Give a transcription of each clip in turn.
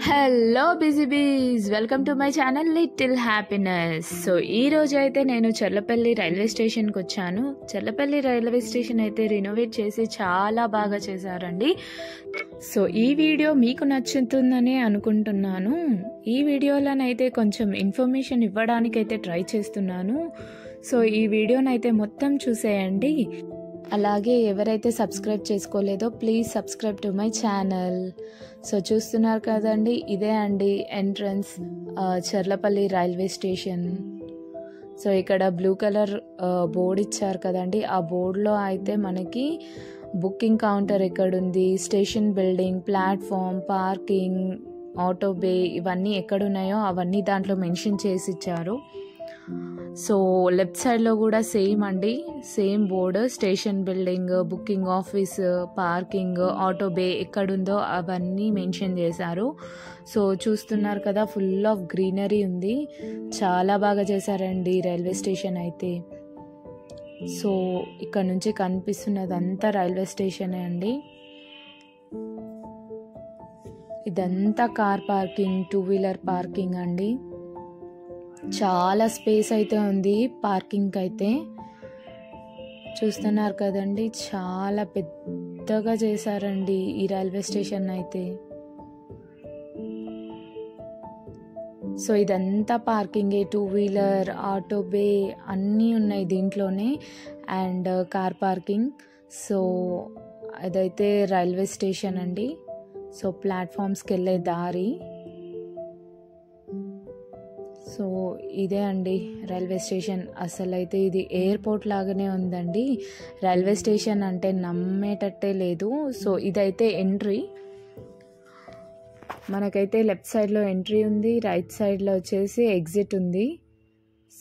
Hello busy బీస్, welcome to my channel little happiness. So ఈ రోజు అయితే నేను చర్లపల్లి రైల్వే స్టేషన్కి వచ్చాను. చర్లపల్లి రైల్వే స్టేషన్ అయితే రినోవేట్ చేసి చాలా బాగా చేశారండి. సో ఈ వీడియో మీకు నచ్చుతుందని అనుకుంటున్నాను. ఈ వీడియోలోనైతే కొంచెం ఇన్ఫర్మేషన్ ఇవ్వడానికైతే ట్రై చేస్తున్నాను. సో ఈ వీడియోనైతే మొత్తం చూసేయండి. అలాగే ఎవరైతే సబ్స్క్రైబ్ చేసుకోలేదో please subscribe to my channel. So చూస్తున్నారు కదండి, ఇదే అండి entrance Charlapalli railway station. So ఇక్కడ బ్లూ కలర్ బోర్డు ఇచ్చారు కదండి, ఆ బోర్డులో అయితే మనకి బుకింగ్ కౌంటర్ ఎక్కడుంది, station building, platform, parking, auto bay ఇవన్నీ ఎక్కడున్నాయో అవన్నీ దాంట్లో మెన్షన్ చేసి ఇచ్చారు. సో లెఫ్ట్ సైడ్లో కూడా సేమ్ అండి, same board, station building, booking office, parking, auto bay ఎక్కడుందో అవన్నీ మెన్షన్ చేశారు. సో చూస్తున్నారు కదా, ఫుల్ ఆఫ్ గ్రీనరీ ఉంది. చాలా బాగా చేశారండి రైల్వే స్టేషన్ అయితే. సో ఇక్కడ నుంచి కనిపిస్తున్నదంతా రైల్వే స్టేషనే అండి. ఇదంతా కార్ పార్కింగ్, 2-వీలర్ పార్కింగ్ అండి. చాలా స్పేస్ అయితే ఉంది పార్కింగ్ అయితే. చూస్తున్నారు కదండి, చాలా పెద్దగా చేశారండి ఈ రైల్వే స్టేషన్ అయితే. సో ఇదంతా పార్కింగే, 2-వీలర్, ఆటో బే అన్నీ ఉన్నాయి దీంట్లోనే, అండ్ కార్ పార్కింగ్. సో అదైతే రైల్వే స్టేషన్ అండి. సో ప్లాట్ఫామ్స్కి వెళ్ళే దారి. సో ఇదే అండి రైల్వే స్టేషన్. అసలైతే ఇది ఎయిర్పోర్ట్ లాగానే ఉందండి. రైల్వే స్టేషన్ అంటే నమ్మేటట్టే లేదు. సో ఇదైతే ఎంట్రీ. మనకైతే లెఫ్ట్ సైడ్లో ఎంట్రీ ఉంది, రైట్ సైడ్లో వచ్చేసి ఎగ్జిట్ ఉంది.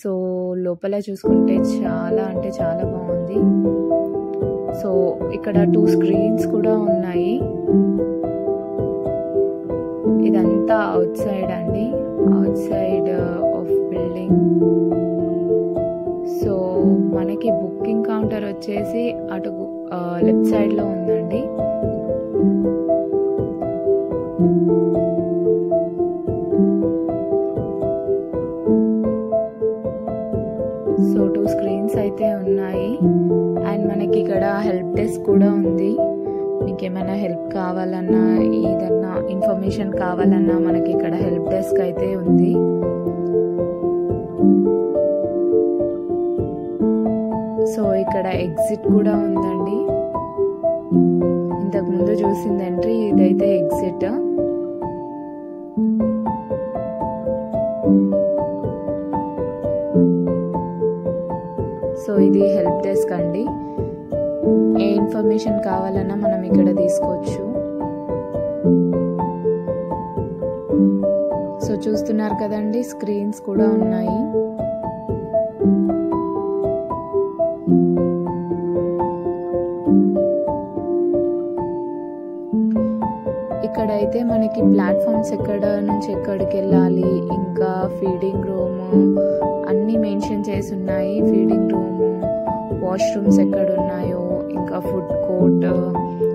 సో లోపల చూసుకుంటే చాలా అంటే చాలా బాగుంది. సో ఇక్కడ 2 స్క్రీన్స్ కూడా ఉన్నాయి. ఇదంతా అవుట్ సైడ్ అండి, out side of building. So మనకి బుకింగ్ కౌంటర్ వచ్చేసి అటు లెఫ్ట్ సైడ్లో ఉందండి. సో 2 స్క్రీన్స్ అయితే ఉన్నాయి, అండ్ మనకి ఇక్కడ హెల్ప్ డెస్క్ కూడా ఉంది. మీకు ఏమైనా హెల్ప్ కావాలన్నా, ఏదన్నా ఇన్ఫర్మేషన్ కావాలన్నా మనకి ఇక్కడ హెల్ప్ డెస్క్ అయితే ఉంది. సో ఇక్కడ ఎగ్జిట్ కూడా ఉందండి. ఇంతకు ముందు చూసింది ఎంట్రీ, ఇదైతే ఎగ్జిట్. సో ఇది హెల్ప్ డెస్క్ అండి. ఏ ఇన్ఫర్మేషన్ కావాలన్నా మనం ఇక్కడ తీసుకోవచ్చు. సో చూస్తున్నారు కదండి, స్క్రీన్స్ కూడా ఉన్నాయి. ఇక్కడైతే మనకి ప్లాట్ఫామ్స్ ఎక్కడ నుంచి ఎక్కడికి వెళ్ళాలి, ఇంకా ఫీడింగ్ రూమ్ అన్నీ మెన్షన్ చేసి ఉన్నాయి. ఫీడింగ్ రూమ్, వాష్రూమ్స్ ఎక్కడున్నాయో, ఇంకా ఫుడ్ కోర్ట్,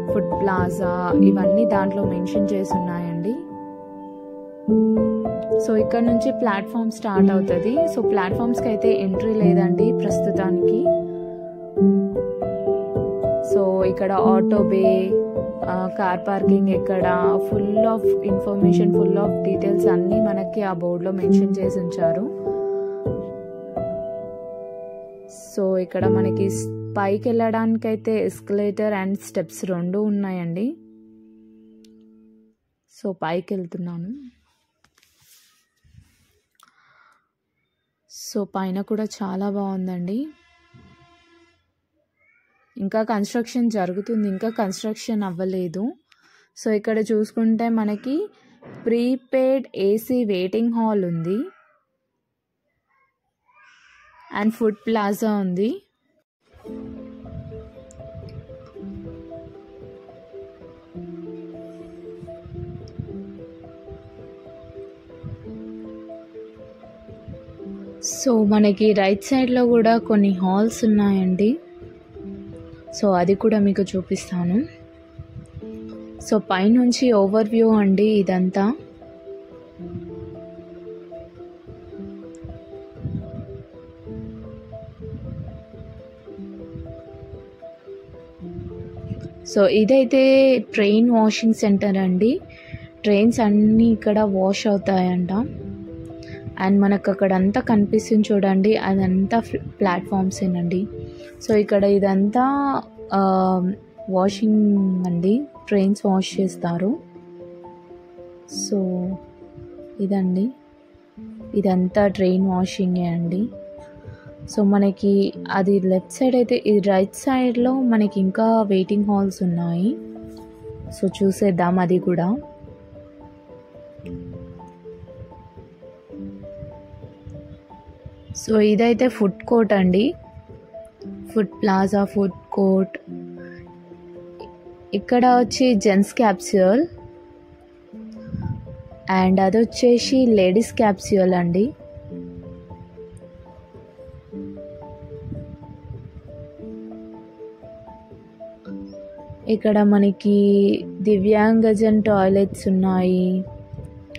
ఫుడ్ ప్లాజా ఇవన్నీ దాంట్లో మెన్షన్ చేసి ఉన్నాయండి. సో ఇక్కడ నుంచి ప్లాట్ఫామ్ స్టార్ట్ అవుతుంది. సో ప్లాట్ఫామ్స్కి అయితే ఎంట్రీ లేదండి ప్రస్తుతానికి. సో ఇక్కడ ఆటో బే, కార్ పార్కింగ్ ఎక్కడ, full of information, full of details అన్నీ మనకి ఆ బోర్డులో మెన్షన్ చేసి ఉంచారు. సో ఇక్కడ మనకి పైకి వెళ్ళడానికైతే ఎస్కలేటర్ అండ్ స్టెప్స్ 2 ఉన్నాయండి. సో పైకి వెళ్తున్నాను. సో పైన కూడా చాలా బాగుందండి. ఇంకా కన్స్ట్రక్షన్ జరుగుతుంది, ఇంకా కన్స్ట్రక్షన్ అవ్వలేదు. సో ఇక్కడ చూసుకుంటే మనకి ప్రీపెయిడ్ ఏసీ వెయిటింగ్ హాల్ ఉంది, అండ్ ఫుడ్ ప్లాజా ఉంది. సో మనకి రైట్ సైడ్లో కూడా కొన్ని హాల్స్ ఉన్నాయండి. సో అది కూడా మీకు చూపిస్తాను. సో పైనుంచి ఓవర్ వ్యూ అండి ఇదంతా. సో ఇదైతే ట్రైన్ వాషింగ్ సెంటర్ అండి. ట్రైన్స్ అన్నీ ఇక్కడ వాష్ అవుతాయంట. అండ్ మనకు అక్కడ అంతా కనిపిస్తుంది చూడండి, అదంతా ప్లాట్ఫామ్స్ ఏనండి. సో ఇక్కడ ఇదంతా వాషింగ్ అండి, ట్రైన్స్ వాష్ చేస్తారు. సో ఇదండి, ఇదంతా ట్రైన్ వాషింగే అండి. సో మనకి అది లెఫ్ట్ సైడ్ అయితే, ఇది రైట్ సైడ్లో మనకి ఇంకా వెయిటింగ్ హాల్స్ ఉన్నాయి. సో చూసేద్దాం అది కూడా. సో ఇదైతే ఫుడ్ కోర్ట్ అండి, ఫుడ్ ప్లాజా ఫుడ్ కోర్ట్. ఇక్కడ వచ్చి జెంట్స్ క్యాప్స్యూల్ అండ్ అది వచ్చేసి లేడీస్ క్యాప్స్యూల్ అండి. ఇక్కడ మనకి దివ్యాంగజన్ టాయిలెట్స్ ఉన్నాయి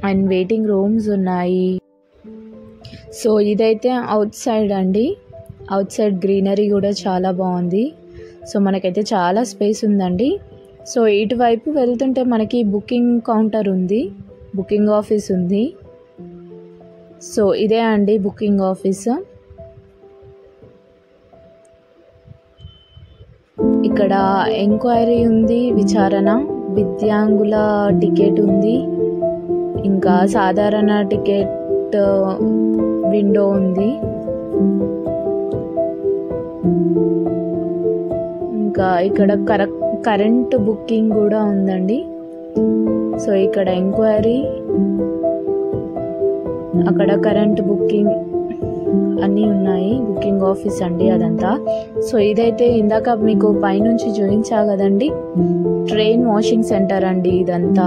అండ్ వెయిటింగ్ రూమ్స్ ఉన్నాయి. సో ఇదైతే అవుట్ సైడ్ అండి, అవుట్ సైడ్ గ్రీనరీ కూడా చాలా బాగుంది. సో మనకైతే చాలా స్పేస్ ఉందండి. సో ఇటువైపు వెళ్తుంటే మనకి బుకింగ్ కౌంటర్ ఉంది, బుకింగ్ ఆఫీస్ ఉంది. సో ఇదే అండి బుకింగ్ ఆఫీస్. ఇక్కడ ఎంక్వైరీ ఉంది, విచారణ, విద్యాంగుల టికెట్ ఉంది, ఇంకా సాధారణ టికెట్ విండో ఉంది, ఇంకా ఇక్కడ కరెంట్ బుకింగ్ కూడా ఉందండి. సో ఇక్కడ ఎంక్వైరీ, అక్కడ కరెంట్ బుకింగ్ అన్నీ ఉన్నాయి. బుకింగ్ ఆఫీస్ అండి అదంతా. సో ఇదైతే ఇందాక మీకు పైనుంచి చూపించా కదండి, ట్రైన్ వాషింగ్ సెంటర్ అండి ఇదంతా.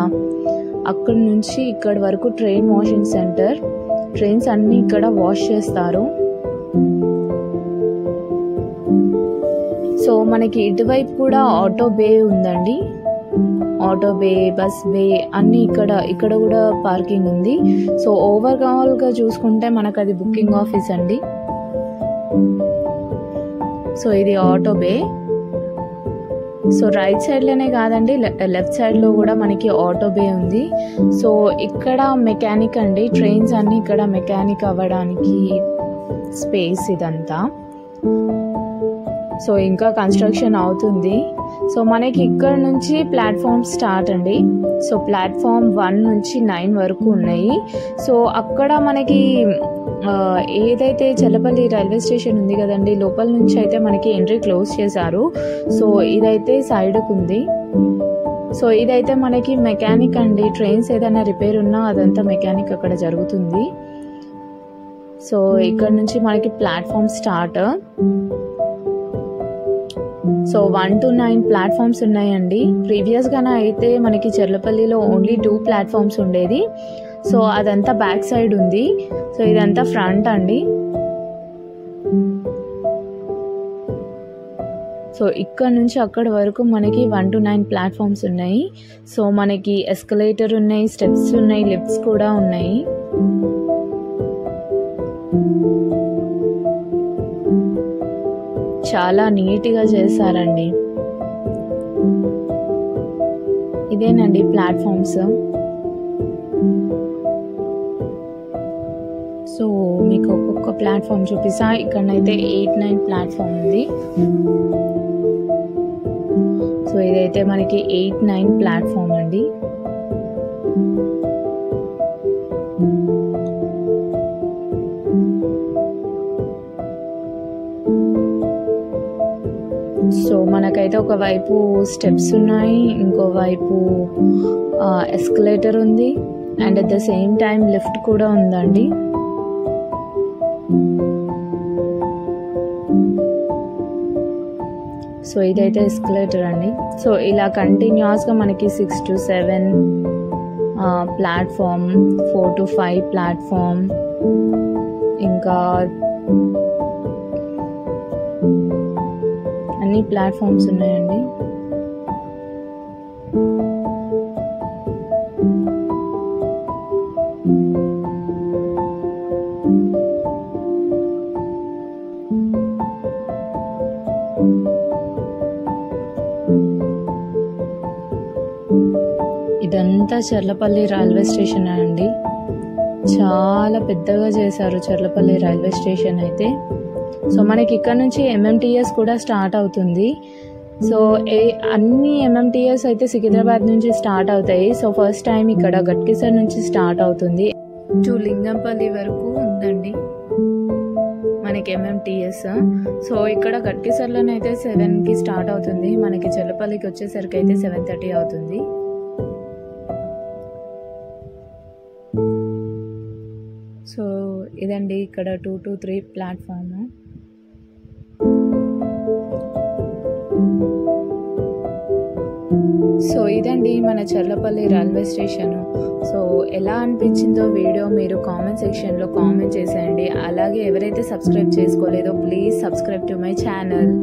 అక్కడి నుంచి ఇక్కడి వరకు ట్రైన్ వాషింగ్ సెంటర్. ట్రైన్స్ అన్నీ ఇక్కడ వాష్ చేస్తారు. సో మనకి ఇటువైపు కూడా ఆటో బే ఉందండి, ఆటో బే, బస్ బే అన్నీ ఇక్కడ కూడా పార్కింగ్ ఉంది. సో ఓవరాల్గా చూసుకుంటే మనకు అది బుకింగ్ ఆఫీస్ అండి. సో ఇది ఆటో బే. సో రైట్ సైడ్లోనే కాదండి, లెఫ్ట్ సైడ్లో కూడా మనకి ఆటో బే ఉంది. సో ఇక్కడ మెకానిక్ అండి, ట్రైన్స్ అన్నీ ఇక్కడ మెకానిక్ అవ్వడానికి స్పేస్ ఇదంతా. సో ఇంకా కన్స్ట్రక్షన్ అవుతుంది. సో మనకి ఇక్కడ నుంచి ప్లాట్ఫామ్ స్టార్ట్ అండి. సో ప్లాట్ఫామ్ 1 నుంచి 9 వరకు ఉన్నాయి. సో అక్కడ మనకి ఏదైతే చల్లపల్లి రైల్వే స్టేషన్ ఉంది కదండి, లోపల నుంచి అయితే మనకి ఎంట్రీ క్లోజ్ చేశారు. సో ఇదైతే సైడ్కు ఉంది. సో ఇదైతే మనకి మెకానిక్ అండి, ట్రైన్స్ ఏదైనా రిపేర్ ఉన్నా అదంతా మెకానిక్ అక్కడ జరుగుతుంది. సో ఇక్కడ నుంచి మనకి platform start. So 1 to 9 platforms ఉన్నాయండి. ప్రీవియస్గానే అయితే మనకి చెర్లపల్లిలో ఓన్లీ 2 ప్లాట్ఫామ్స్ ఉండేది. సో అదంతా బ్యాక్ సైడ్ ఉంది. సో ఇదంతా ఫ్రంట్ అండి. సో ఇక్కడ నుంచి అక్కడ వరకు మనకి 1 to 9 ప్లాట్ఫామ్స్ ఉన్నాయి. సో మనకి ఎస్కలేటర్ ఉన్నాయి, స్టెప్స్ ఉన్నాయి, లిఫ్ట్స్ కూడా ఉన్నాయి. చాలా నీట్గా చేశారండి. ఇదేనండి ప్లాట్ఫామ్స్. సో మీకు ఒక్కొక్క ప్లాట్ఫామ్ చూపిస్తా. ఇక్కడనైతే 8-9 ప్లాట్ఫామ్ ఉంది. సో ఇదైతే మనకి 8-9 ప్లాట్ఫామ్ అండి. సో మనకైతే ఒకవైపు స్టెప్స్ ఉన్నాయి, ఇంకోవైపు ఎస్కలేటర్ ఉంది, and at the same time lift కూడా ఉందండి. సో ఇదైతే ఎస్కలేటర్ అండి. సో ఇలా కంటిన్యూస్గా మనకి 6 to 7 ప్లాట్ఫామ్, 4 to 5 ప్లాట్ఫామ్, ఇంకా అన్ని ప్లాట్ఫామ్స్ ఉన్నాయండి. ఇదంతా చర్లపల్లి రైల్వే స్టేషన్ అండి. చాలా పెద్దగా చేశారు చర్లపల్లి రైల్వే స్టేషన్ అయితే. సో మనకి ఇక్కడ నుంచి ఎంఎంటీఎస్ కూడా స్టార్ట్ అవుతుంది. సో అన్ని ఎంఎంటీఎస్ అయితే సికింద్రాబాద్ నుంచి స్టార్ట్ అవుతాయి. సో ఫస్ట్ టైం ఇక్కడ గట్కేసర్ నుంచి స్టార్ట్ అవుతుంది. టు లింగంపల్లి వరకు ఉందండి మనకి ఎంఎంటీఎస్. సో ఇక్కడ గట్కేసర్లోనైతే 7కి స్టార్ట్ అవుతుంది. మనకి చర్లపల్లికి వచ్చేసరికి అయితే 7:30 అవుతుంది. సో ఇదండి ఇక్కడ 2 to 3 ప్లాట్ఫామ్. సో ఇదండి మన చర్లపల్లి రైల్వే స్టేషన్. సో ఎలా అనిపించిందో వీడియో మీరు కామెంట్ సెక్షన్లో కామెంట్ చేసేయండి. అలాగే ఎవరైతే సబ్స్క్రైబ్ చేసుకోలేదో please subscribe to my channel.